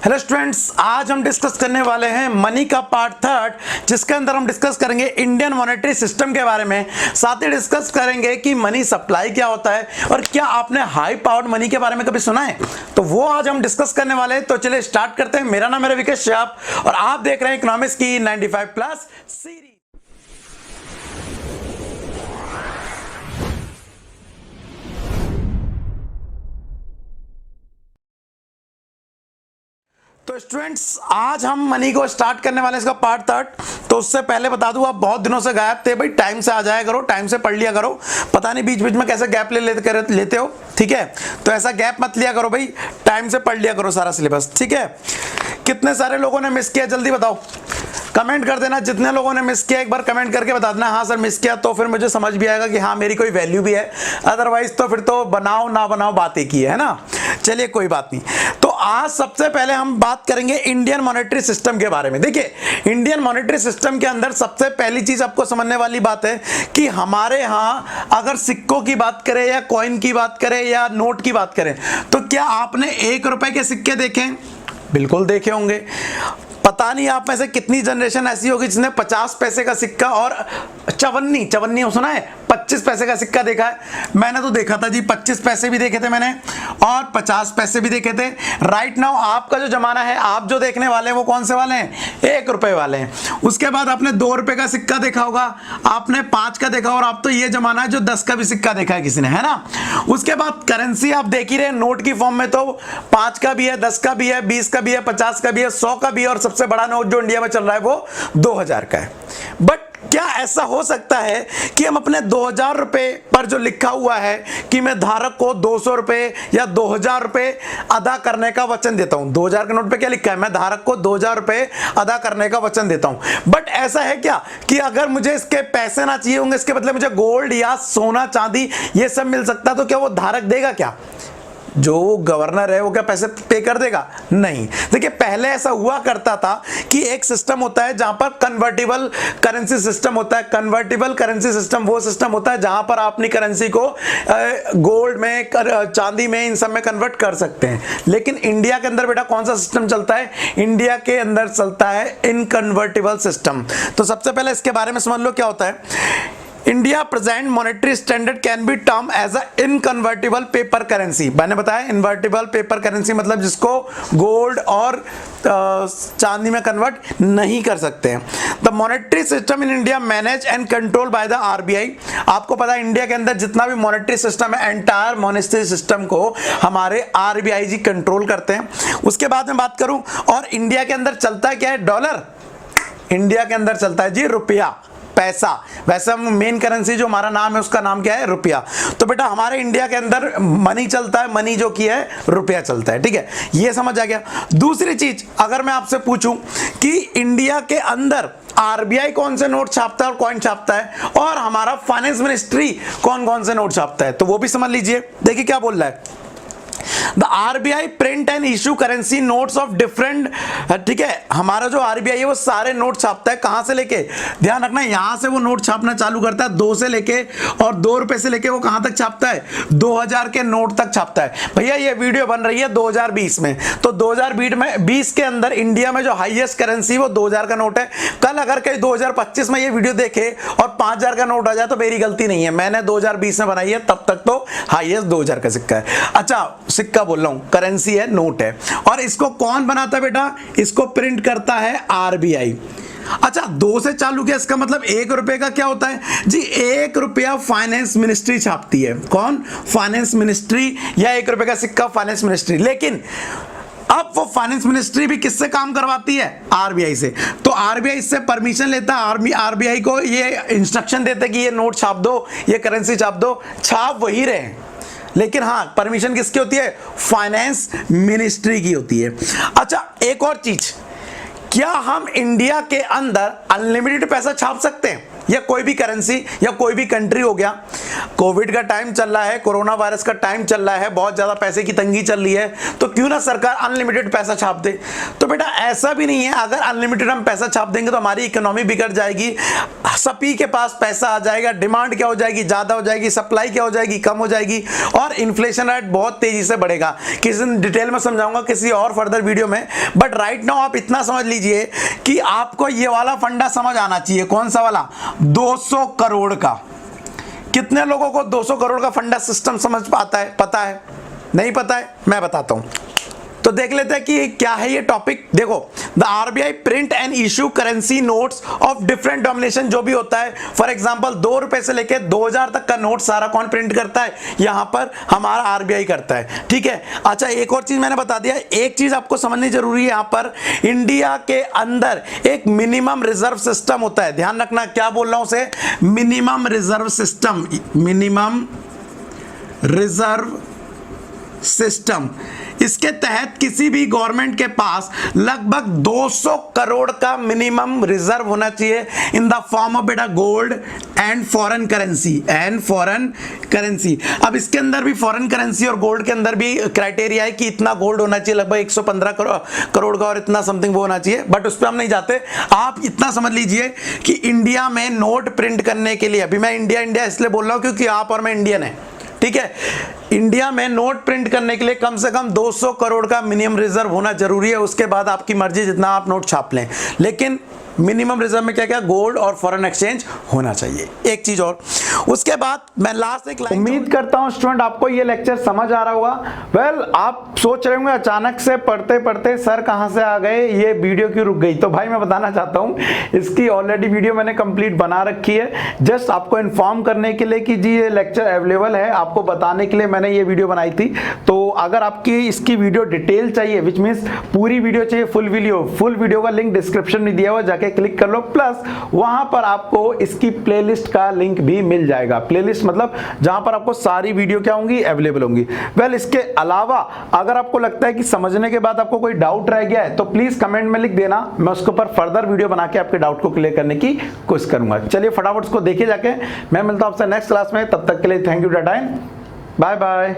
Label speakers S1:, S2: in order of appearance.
S1: Hello students, आज हम discuss करने वाले हैं मनी का पार्ट थर्ड, जिसके अंदर हम डिस्कस करेंगे इंडियन मॉनेटरी सिस्टम के बारे में। साथ ही डिस्कस करेंगे कि मनी सप्लाई क्या होता है और क्या आपने हाई पावर्ड मनी के बारे में कभी सुना है, तो वो आज हम डिस्कस करने वाले हैं। तो चलिए स्टार्ट करते हैं। मेरा नाम है विकेश श्याप और आप देख रहे हैं इकोनॉमिक्स की 95+ सीरीज। तो स्टूडेंट्स, आज हम मनी को स्टार्ट करने वाले हैं, इसका पार्ट थर्ड। तो उससे पहले बता दूं, आप बहुत दिनों से गायब थे भाई। टाइम से आ जाया करो, टाइम से पढ़ लिया करो। पता नहीं बीच बीच में कैसे गैप लेते हो, ठीक है? तो ऐसा गैप मत लिया करो भाई, टाइम से पढ़ लिया करो सारा सिलेबस, ठीक है? कितने सारे लोगों ने मिस किया, जल्दी बताओ, कमेंट कर देना। जितने लोगों ने मिस किया एक बार कमेंट करके बता देना, हाँ सर मिस किया, तो फिर मुझे समझ भी आएगा कि हाँ मेरी कोई वैल्यू भी है। अदरवाइज तो फिर तो बनाओ ना बनाओ बात एक ही है ना। चलिए कोई बात नहीं। तो आज सबसे पहले हम बात करेंगे इंडियन मॉनेटरी सिस्टम के बारे में। देखिए, इंडियन मॉनेटरी सिस्टम के अंदर सबसे पहली चीज आपको समझने वाली बात है कि हमारे यहाँ अगर सिक्कों की बात करें या कॉइन की बात करें या नोट की बात करें, तो क्या आपने 1 रुपए के सिक्के देखे? बिल्कुल देखे होंगे। पता नहीं आप में से कितनी जनरेशन ऐसी होगी जिसने 50 पैसे का सिक्का और चवन्नी सुना है, 25 पैसे का सिक्का देखा है। मैंने तो देखा था जी, 25 पैसे भी देखे थे मैंने और 50 पैसे भी देखे थे। राइट नाउ आपका जो जमाना है, आप जो देखने वाले हैं वो कौन से वाले हैं? 1 रुपए वाले हैं। उसके बाद आपने 2 रुपए का सिक्का देखा होगा, आपने 5 का देखा, और आप तो ये जमाना है जो 10 का भी सिक्का देखा है किसी ने, है ना? उसके बाद करेंसी आप देख ही रहे, नोट की फॉर्म में तो 5 का भी है, 10 का भी है, 20 का भी है, 50 का भी है, 100 का भी है, और सबसे बड़ा नोट जो इंडिया में चल रहा है वो 2000 का है। बट क्या ऐसा हो सकता है कि हम अपने 2000 रुपए पर जो लिखा हुआ है कि मैं धारक को 200 रुपए या 2000 रुपए अदा करने का वचन देता हूं? 2000 के नोट पे क्या लिखा है? मैं धारक को 2000 रुपए अदा करने का वचन देता हूं। बट ऐसा है क्या कि अगर मुझे इसके पैसे ना चाहिए होंगे, इसके बदले मुझे गोल्ड या सोना चांदी ये सब मिल सकता, तो क्या वो धारक देगा? क्या जो गवर्नर है वो क्या पैसे पे कर देगा? नहीं। देखिए, पहले ऐसा हुआ करता था कि एक सिस्टम होता है जहां पर कन्वर्टिबल करेंसी सिस्टम होता है। कन्वर्टिबल करेंसी सिस्टम वो सिस्टम होता है जहां पर आप अपनी करेंसी को गोल्ड में, चांदी में, इन सब में कन्वर्ट कर सकते हैं। लेकिन इंडिया के अंदर बेटा कौन सा सिस्टम चलता है? इंडिया के अंदर चलता है इनकन्वर्टिबल सिस्टम। तो सबसे पहले इसके बारे में समझ लो क्या होता है। India present monetary standard can be term as a inconvertible paper currency. मैंने बताया इनवर्टिबल पेपर करेंसी मतलब जिसको गोल्ड और चांदी में कन्वर्ट नहीं कर सकते हैं। The monetary system in India manage and control by the RBI. आपको पता है इंडिया के अंदर जितना भी मॉनेटरी सिस्टम है, एंटायर मॉनेटरी सिस्टम को हमारे आरबीआई जी कंट्रोल करते हैं। उसके बाद में बात करूं, और इंडिया के अंदर चलता है क्या है? डॉलर। इंडिया के अंदर चलता है जी रुपया, पैसा। वैसे हम मेन करेंसी जो हमारा नाम है उसका नाम क्या है? रुपया। तो बेटा हमारे इंडिया के अंदर मनी चलता है, मनी जो की है रुपया चलता है, ठीक है? ये समझ आ गया। दूसरी चीज अगर मैं आपसे पूछूं कि इंडिया के अंदर आरबीआई कौन से नोट छापता है और कॉइन छापता है, और हमारा फाइनेंस मिनिस्ट्री कौन कौन से नोट छापता है, तो वो भी समझ लीजिए। देखिए क्या बोल रहा है, the RBI print and issue currency notes of different, ठीक है? हमारा जो आरबीआई है वो सारे नोट छापता है। कहां से लेके? ध्यान रखना, यहां से वो नोट छापना चालू करता है 2 से लेके, और 2 रुपए से लेके वो कहां तक छापता है? 2000 के नोट तक छापता है। भैया ये वीडियो बन रही है 2020 में, तो 2020 के अंदर इंडिया में जो हाईएस्ट करेंसी वो 2000 का नोट है। कल अगर कहीं 2025 में ये वीडियो देखे और 5000 का नोट आ जाए तो मेरी गलती नहीं है, मैंने 2020 में बनाई है, तब तक तो हाईएस्ट 2000 का सिक्का है। अच्छा, सिक्का बोल रहा हूं, करेंसी है, नोट है। और इसको कौन बनाता है बेटा? इसको प्रिंट करता है आरबीआई। अच्छा, 2 से चालू किया, इसका मतलब 1 रुपए का क्या होता है जी? 1 रुपया फाइनेंस मिनिस्ट्री छापती है। कौन? फाइनेंस मिनिस्ट्री, या 1 रुपए का सिक्का फाइनेंस मिनिस्ट्री। लेकिन अब वो फाइनेंस मिनिस्ट्री भी किससे काम करवाती है? आरबीआई से। तो आरबीआई इससे परमिशन लेता है, आरबीआई को ये इंस्ट्रक्शन देते हैं कि ये नोट छाप दो, ये करेंसी छाप दो। छाप वही रहे, लेकिन हां परमिशन किसकी होती है? फाइनेंस मिनिस्ट्री की होती है। अच्छा, एक और चीज, क्या हम इंडिया के अंदर अनलिमिटेड पैसा छाप सकते हैं? या कोई भी करेंसी या कोई भी कंट्री हो गया, कोविड का टाइम चल रहा है, कोरोना वायरस का टाइम चल रहा है, बहुत ज्यादा पैसे की तंगी चल रही है, तो क्यों ना सरकार अनलिमिटेड पैसा छाप दे। तो बेटा ऐसा भी नहीं है, अगर अनलिमिटेड हम पैसा छाप देंगे तो हमारी इकोनॉमी बिगड़ जाएगी, सभी के पास पैसा आ जाएगा, डिमांड क्या हो जाएगी, ज्यादा हो जाएगी, सप्लाई क्या हो जाएगी, कम हो जाएगी, और इन्फ्लेशन रेट बहुत तेजी से बढ़ेगा। किसी दिन डिटेल में समझाऊंगा किसी और फर्दर वीडियो में, बट राइट नाउ आप इतना समझ लीजिए कि आपको ये वाला फंडा समझ आना चाहिए। कौन सा वाला? 200 करोड़ का। कितने लोगों को 200 करोड़ का फंडा सिस्टम समझ पाता है? पता है? नहीं पता है? मैं बताता हूं। तो देख लेते हैं कि क्या है ये टॉपिक। देखो, the RBI print and issue currency notes of different domination. जो भी होता है, फॉर एग्जांपल 2 रुपए से लेके 2000 तक का नोट सारा कौन प्रिंट करता है? यहां पर हमारा आरबीआई करता है। ठीक है। अच्छा, एक और चीज मैंने बता दिया, एक चीज आपको समझनी जरूरी है। यहां पर इंडिया के अंदर एक मिनिमम रिजर्व सिस्टम होता है, ध्यान रखना क्या बोल रहा हूं उसे, minimum reserve system, minimum reserve system. इसके तहत किसी भी गवर्नमेंट के पास लगभग 200 करोड़ का मिनिमम रिजर्व होना चाहिए इन द फॉर्म ऑफ बेटा gold and foreign currency, and foreign currency. अब इसके अंदर भी फॉरेन करेंसी और गोल्ड के अंदर भी क्राइटेरिया है कि इतना गोल्ड होना चाहिए, लगभग 115 करोड़ का, और इतना समथिंग वो होना चाहिए, बट उस पर हम नहीं जाते। आप इतना समझ लीजिए कि इंडिया में नोट प्रिंट करने के लिए, अभी मैं इंडिया इंडिया इसलिए बोल रहा हूं क्योंकि आप और मैं इंडियन है, ठीक है, इंडिया में नोट प्रिंट करने के लिए कम से कम 200 करोड़ का मिनिमम रिजर्व होना जरूरी है। उसके बाद आपकी मर्जी जितना आप नोट छाप लें, लेकिन मिनिमम रिजर्व में क्या क्या, गोल्ड और फॉरेन एक्सचेंज होना चाहिए। एक चीज और, उसके बाद मैं लास्ट एक लाइन, उम्मीद करता हूं स्टूडेंट आपको ये लेक्चर समझ आ रहा होगा। वेल, आप सोच रहे होंगे अचानक से पढ़ते पढ़ते सर कहां से आ गए, ये वीडियो क्यों रुक गई। तो भाई मैं बताना चाहता हूं, इसकी ऑलरेडी वीडियो मैंने कंप्लीट बना रखी है, जस्ट आपको इन्फॉर्म करने के लिए कि जी ये लेक्चर अवेलेबल है, आपको बताने के लिए मैंने ये वीडियो बनाई थी। तो अगर आपकी इसकी वीडियो डिटेल चाहिए, विच मीन्स पूरी वीडियो चाहिए, फुल वीडियो का लिंक डिस्क्रिप्शन में दिया हुआ, जाके क्लिक कर लो, प्लस वहां पर आपको इसकी प्लेलिस्ट का लिंक भी मिल जाएगा। प्लेलिस्ट मतलब जहां पर आपको सारी वीडियो क्या होंगी, अवेलेबल होंगी। वेल, इसके अलावा अगर आपको लगता है कि समझने के बाद आपको कोई डाउट रह गया है तो प्लीज कमेंट में लिख देना, मैं उसके ऊपर फर्दर वीडियो बना के आपके डाउट को क्लियर करने की कोशिश करूंगा। चलिए फटाफट उसको देखिए जाके, मैं मिलता हूं आपसे नेक्स्ट क्लास में, तब तक के लिए thank you, tata, bye bye.